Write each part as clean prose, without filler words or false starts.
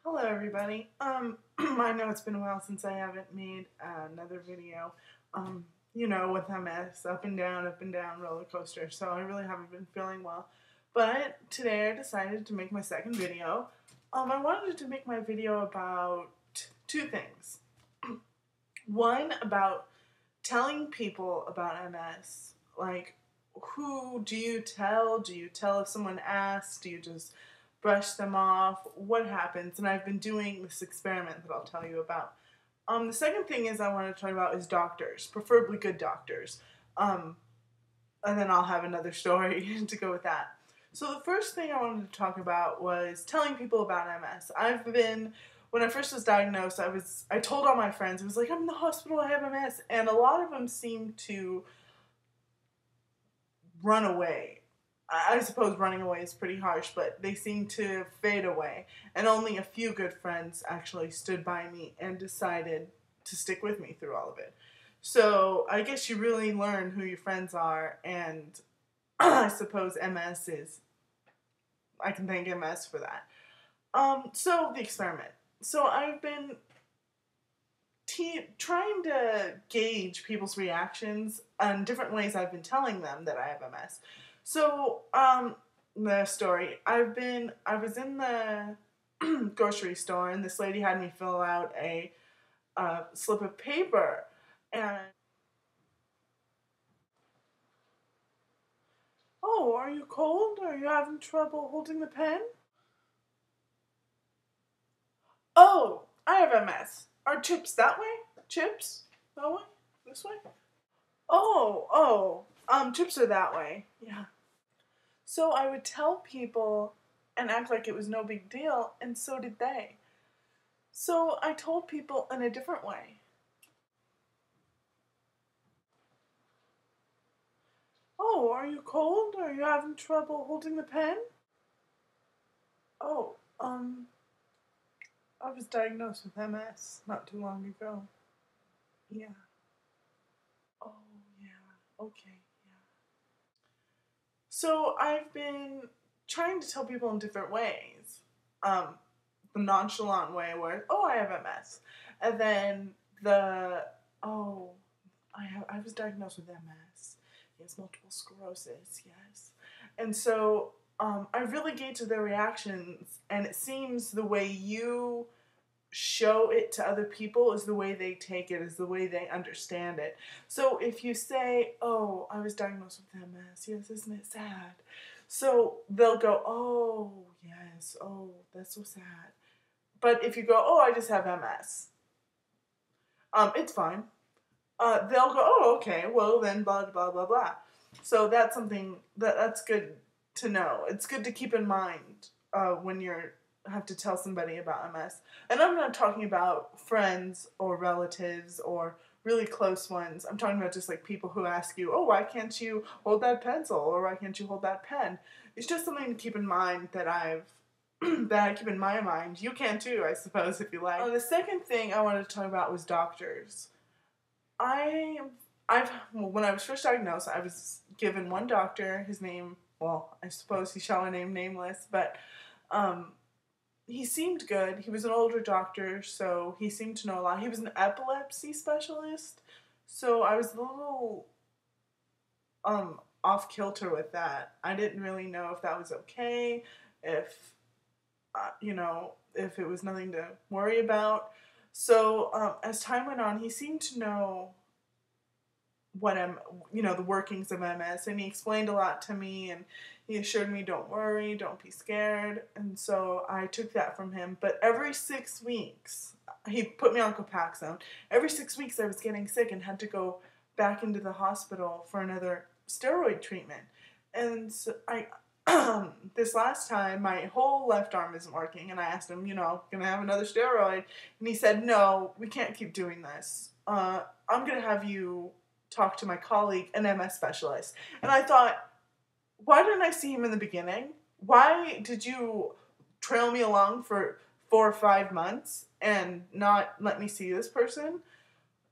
Hello everybody. I know it's been a while since I haven't made another video. With MS, up and down roller coaster. So I really haven't been feeling well. But today I decided to make my second video. I wanted to make my video about two things. One, about telling people about MS. Like, who do you tell? Do you tell if someone asks? Do you just brush them off? What happens? And I've been doing this experiment that I'll tell you about. The second thing I want to talk about is doctors, preferably good doctors. And then I'll have another story to go with that. So the first thing I wanted to talk about was telling people about MS. When I first was diagnosed, I told all my friends, I was like, I'm in the hospital, I have MS. And a lot of them seemed to run away. I suppose running away is pretty harsh, but they seemed to fade away. And only a few good friends actually stood by me and decided to stick with me through all of it. So I guess you really learn who your friends are, and I suppose I can thank MS for that. So the experiment. So I've been trying to gauge people's reactions on different ways I've been telling them that I have MS. So, the story. I was in the grocery store, and this lady had me fill out a slip of paper, and oh, are you cold? Are you having trouble holding the pen? Oh, I have MS. Are chips that way? Chips? That way? This way? Chips are that way. Yeah. So I would tell people and act like it was no big deal, and so did they. So I told people in a different way. Oh, are you cold? Are you having trouble holding the pen? Oh, I was diagnosed with MS not too long ago. Yeah. Oh, yeah. Okay, yeah. So I've been trying to tell people in different ways. The nonchalant way where, oh, I have MS. And then oh, I was diagnosed with MS. Yes, multiple sclerosis, yes. And so I really gauge their reactions, and it seems the way you show it to other people is the way they take it, is the way they understand it. So if you say, oh, I was diagnosed with MS, yes, isn't it sad? So they'll go, oh, yes, oh, that's so sad. But if you go, oh, I just have MS, it's fine. They'll go, oh, okay, well then, blah, blah, blah, blah. So that's something that's good to know. It's good to keep in mind when you have to tell somebody about MS. And I'm not talking about friends or relatives or really close ones. I'm talking about just like people who ask you, oh, why can't you hold that pencil, or why can't you hold that pen? It's just something to keep in mind that that I keep in my mind. You can too, I suppose, if you like. The second thing I wanted to talk about was doctors. When I was first diagnosed, I was given one doctor. His name, well, I suppose he shall remain nameless, but he seemed good. He was an older doctor, so he seemed to know a lot. He was an epilepsy specialist, so I was a little off kilter with that. I didn't really know if that was okay, if if it was nothing to worry about. So as time went on, he seemed to know the workings of MS, and he explained a lot to me, and he assured me, don't worry, don't be scared. And so I took that from him. But every 6 weeks, he put me on Copaxone. Every 6 weeks I was getting sick and had to go back into the hospital for another steroid treatment. And so this last time, my whole left arm isn't working, and I asked him, can I have another steroid? And he said, no, we can't keep doing this. I'm going to have you talk to my colleague, an MS specialist. And I thought, why didn't I see him in the beginning? Why did you trail me along for 4 or 5 months and not let me see this person?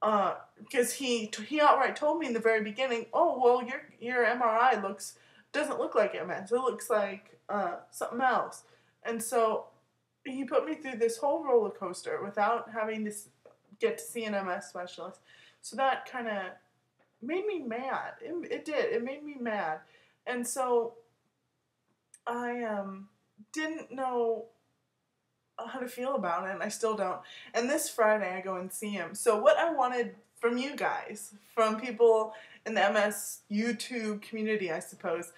Because he outright told me in the very beginning, oh, well, your MRI doesn't look like MS. It looks like something else. And so he put me through this whole roller coaster without having to get to see an MS specialist. So that kind of made me mad. It did. It made me mad. And so I didn't know how to feel about it, and I still don't. And this Friday I go and see him. So what I wanted from you guys, from people in the MS YouTube community, I suppose,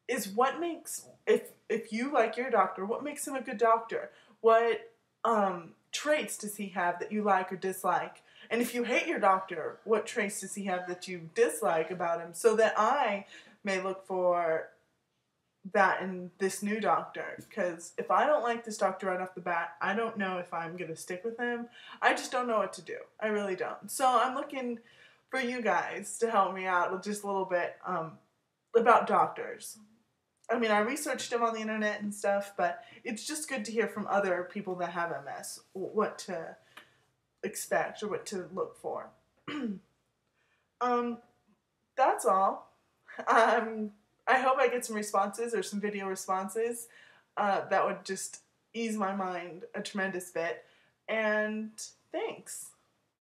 is what makes, if you like your doctor, what makes him a good doctor? What traits does he have that you like or dislike? And if you hate your doctor, what traits does he have that you dislike about him? So that I may look for that in this new doctor. Because if I don't like this doctor right off the bat, I don't know if I'm going to stick with him. I just don't know what to do. I really don't. So I'm looking for you guys to help me out just a little bit about doctors. I mean, I researched them on the internet and stuff, but it's just good to hear from other people that have MS what to expect or what to look for. That's all. I hope I get some responses or some video responses. That would just ease my mind a tremendous bit. And thanks.